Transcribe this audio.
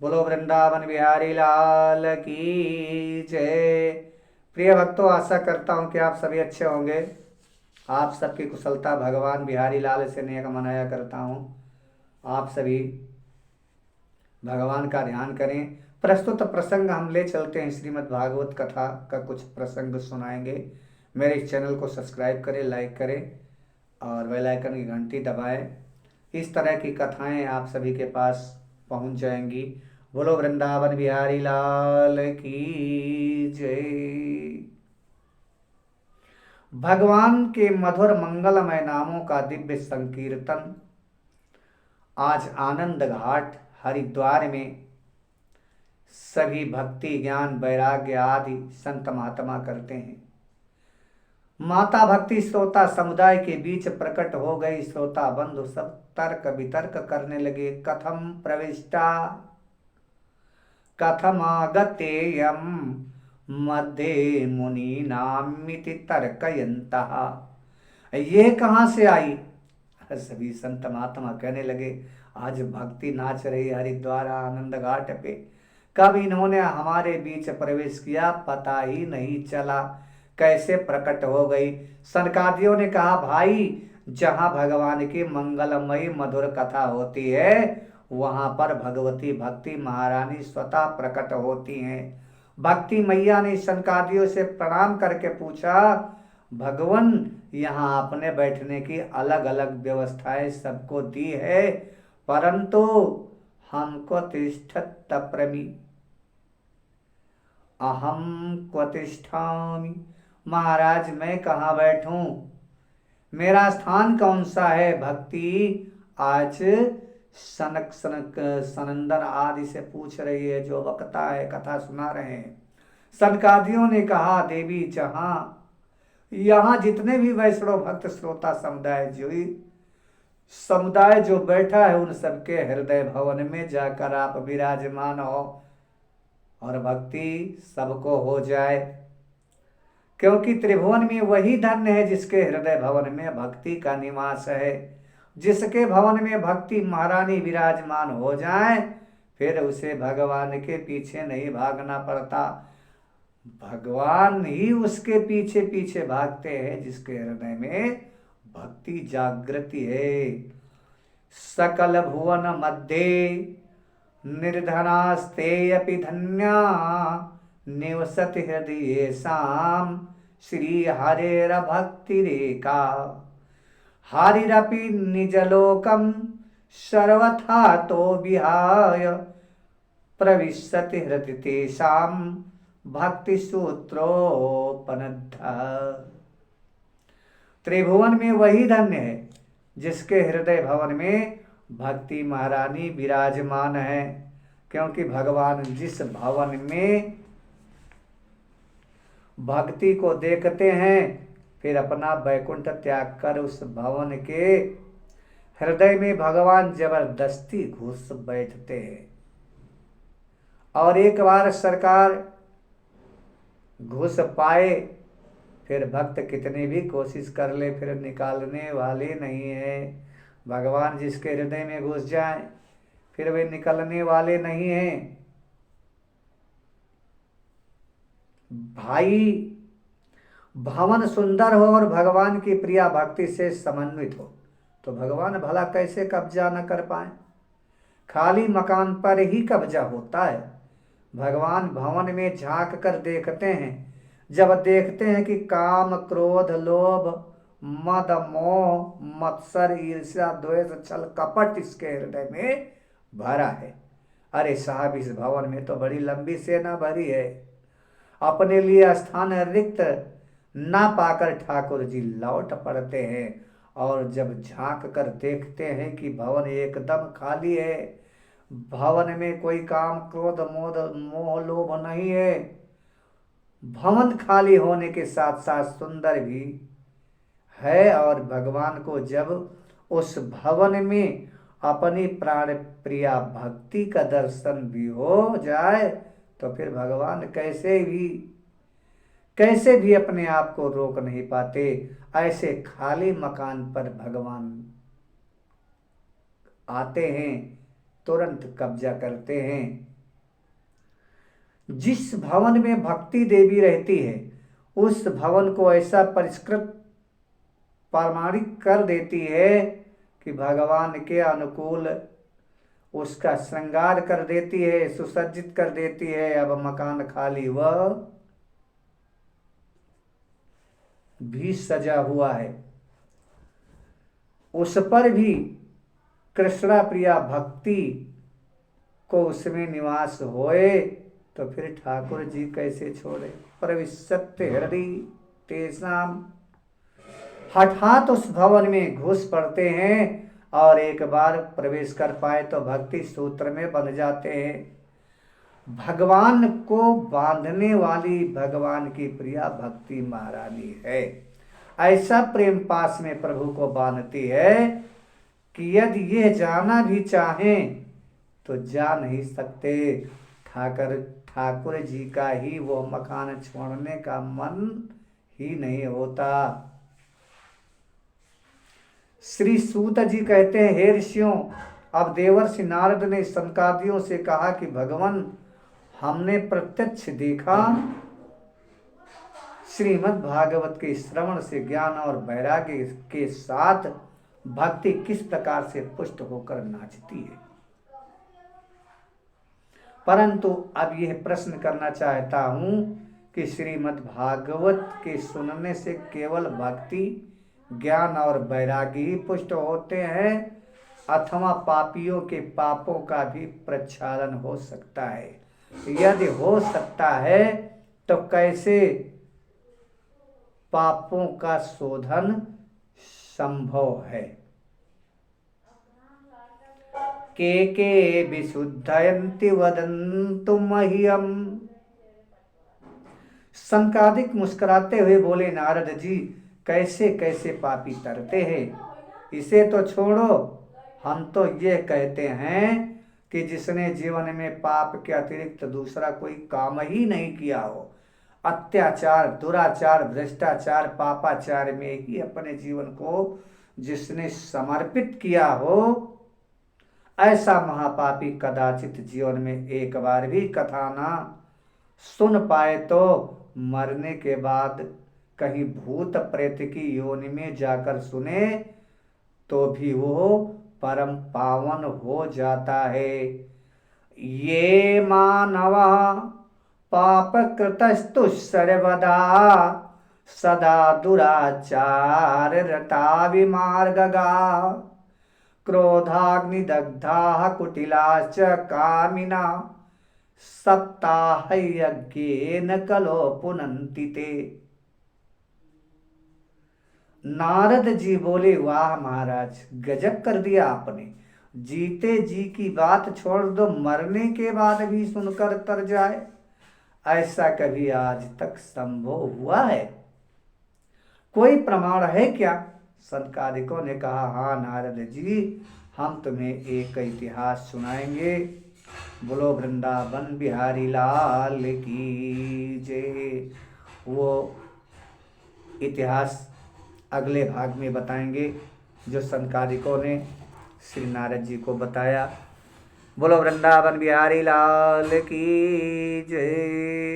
बोलो वृंदावन बिहारी लाल की जय। प्रिय भक्तों, आशा करता हूँ कि आप सभी अच्छे होंगे। आप सबकी कुशलता भगवान बिहारी लाल से नेक मनाया करता हूँ। आप सभी भगवान का ध्यान करें। प्रस्तुत प्रसंग हम ले चलते हैं, श्रीमद् भागवत कथा का कुछ प्रसंग सुनाएंगे। मेरे इस चैनल को सब्सक्राइब करें, लाइक करें और बेल आइकन की घंटी दबाएं। इस तरह की कथाएं आप सभी के पास पहुंच जाएंगी। बोलो वृंदावन बिहारी लाल की जय। भगवान के मधुर मंगलमय नामों का दिव्य संकीर्तन आज आनंद घाट हरिद्वार में सभी भक्ति ज्ञान वैराग्य आदि संत महात्मा करते हैं। माता भक्ति श्रोता समुदाय के बीच प्रकट हो गई। श्रोता बंधु सब तर्क वितर्क करने लगे। कथम प्रविष्टा कथमागतेयम मध्ये मुनि नामिति तर्कयन्तः। ये कहाँ से आई? सभी संत महात्मा कहने लगे, आज भक्ति नाच रही हरिद्वार आनंद घाट पे, कब इन्होंने हमारे बीच प्रवेश किया पता ही नहीं चला, कैसे प्रकट हो गई। सनकादियों ने कहा, भाई जहाँ भगवान की मंगलमयी मधुर कथा होती है वहां पर भगवती भक्ति महारानी स्वतः प्रकट होती हैं। भक्ति मैया ने सनकादियों से प्रणाम करके पूछा, भगवान यहाँ आपने बैठने की अलग अलग व्यवस्थाएं सबको दी है, परंतु हमको तिष्ठत प्रमी अहम क्वतिष्ठामि। महाराज मैं कहाँ बैठूं, मेरा स्थान कौन सा है? भक्ति आज सनक सनक सनंदन आदि से पूछ रही है, जो वक्ता है कथा सुना रहे हैं। सनकादियों ने कहा, देवी जहां यहाँ जितने भी वैष्णव भक्त श्रोता समुदाय जो बैठा है उन सबके हृदय भवन में जाकर आप विराजमान हो और भक्ति सबको हो जाए, क्योंकि त्रिभुवन में वही धन्य है जिसके हृदय भवन में भक्ति का निवास है। जिसके भवन में भक्ति महारानी विराजमान हो जाए फिर उसे भगवान के पीछे नहीं भागना पड़ता, भगवान ही उसके पीछे पीछे भागते हैं जिसके हृदय में भक्ति जागृति है। सकल भुवन मध्य निर्धनास्ते अपि धन्या निवसति हृदय साम श्री हरेर भक्ति रेखा। हरिरपि निजलोकम सर्वथा तो विहाय प्रविशति हृदय तेषाम भक्ति सूत्रोपनद्ध। त्रिभुवन में वही धन्य है जिसके हृदय भवन में भक्ति महारानी विराजमान है, क्योंकि भगवान जिस भवन में भक्ति को देखते हैं फिर अपना वैकुंठ त्याग कर उस भवन के हृदय में भगवान जबरदस्ती घुस बैठते हैं। और एक बार सरकार घुस पाए फिर भक्त कितनी भी कोशिश कर ले फिर निकालने वाले नहीं है। भगवान जिसके हृदय में घुस जाए फिर वे निकलने वाले नहीं हैं। भाई भवन सुंदर हो और भगवान की प्रिया भक्ति से समन्वित हो तो भगवान भला कैसे कब्जा न कर पाए? खाली मकान पर ही कब्जा होता है। भगवान भवन में झांक कर देखते हैं। जब देखते हैं कि काम क्रोध लोभ मद मोह मत्सर ईर्ष्या द्वेष छल कपट इसके हृदय में भरा है, अरे साहब इस भवन में तो बड़ी लंबी सेना भरी है। अपने लिए स्थान रिक्त ना पाकर ठाकुर जी लौट पड़ते हैं और जब झांक कर देखते हैं कि भवन एकदम खाली है, भवन में कोई काम क्रोध मोह लोभ नहीं है, भवन खाली होने के साथ साथ सुंदर भी है, और भगवान को जब उस भवन में अपनी प्राण प्रिया भक्ति का दर्शन भी हो जाए तो फिर भगवान कैसे भी अपने आप को रोक नहीं पाते। ऐसे खाली मकान पर भगवान आते हैं तुरंत कब्जा करते हैं। जिस भवन में भक्ति देवी रहती है उस भवन को ऐसा परिष्कृत प्रमाणित कर देती है कि भगवान के अनुकूल उसका श्रृंगार कर देती है, सुसज्जित कर देती है। अब मकान खाली वह भी सजा हुआ है, उस पर भी कृष्णा प्रिया भक्ति को उसमें निवास होए, तो फिर ठाकुर जी कैसे छोड़े। प्रविशत्य हृदय तेषाम, हठात उस भवन में घुस पड़ते हैं और एक बार प्रवेश कर पाए तो भक्ति सूत्र में बंध जाते हैं। भगवान को बांधने वाली भगवान की प्रिया भक्ति महारानी है। ऐसा प्रेम पास में प्रभु को बांधती है कि यदि ये जाना भी चाहें तो जा नहीं सकते। ठाकुर जी का ही वो मकान छोड़ने का मन ही नहीं होता। श्री सूत जी कहते हैं, हे ऋषियों, अब देवर्षि नारद ने सनकादियों से कहा कि भगवान हमने प्रत्यक्ष देखा। श्रीमद् भागवत के श्रवण से ज्ञान और वैराग्य के साथ भक्ति किस प्रकार से पुष्ट होकर नाचती है। परंतु अब यह प्रश्न करना चाहता हूं कि श्रीमद् भागवत के सुनने से केवल भक्ति, ज्ञान और वैराग्य ही पुष्ट होते हैं अथवा पापियों के पापों का भी प्रक्षालन हो सकता है। यदि हो सकता है तो कैसे पापों का शोधन संभव है। के विशुद्धयन्ति वदन्तु मह्यम। सनकादिक मुस्कुराते हुए बोले, नारद जी कैसे कैसे पापी तरते हैं, इसे तो छोड़ो। हम तो ये कहते हैं कि जिसने जीवन में पाप के अतिरिक्त दूसरा कोई काम ही नहीं किया हो, अत्याचार, दुराचार, भ्रष्टाचार, पापाचार में ही अपने जीवन को जिसने समर्पित किया हो, ऐसा महापापी कदाचित जीवन में एक बार भी कथा ना सुन पाए तो मरने के बाद कहीं भूत प्रेत की योनि में जाकर सुने तो भी वो परम पावन हो जाता है। ये मानवा पाप कृतस्तु सर्वदा सदा दुराचार रता विमार्गगा क्रोधाग्निदग्धा कुटिलाश्च कामिना सप्ताह यज्ञेन कलो पुनन्ति ते। नारद जी बोले, वाह महाराज, गजब कर दिया आपने। जीते जी की बात छोड़ दो, मरने के बाद भी सुनकर तर जाए, ऐसा कभी आज तक संभव हुआ है? कोई प्रमाण है क्या? सनकादिकों ने कहा, हाँ नारद जी, हम तुम्हें एक इतिहास सुनाएंगे। बोलो वृंदावन बिहारी लाल की जय। वो इतिहास अगले भाग में बताएंगे जो सनकादिकों ने श्री नारद जी को बताया। बोलो वृंदावन बिहारी लाल की जय।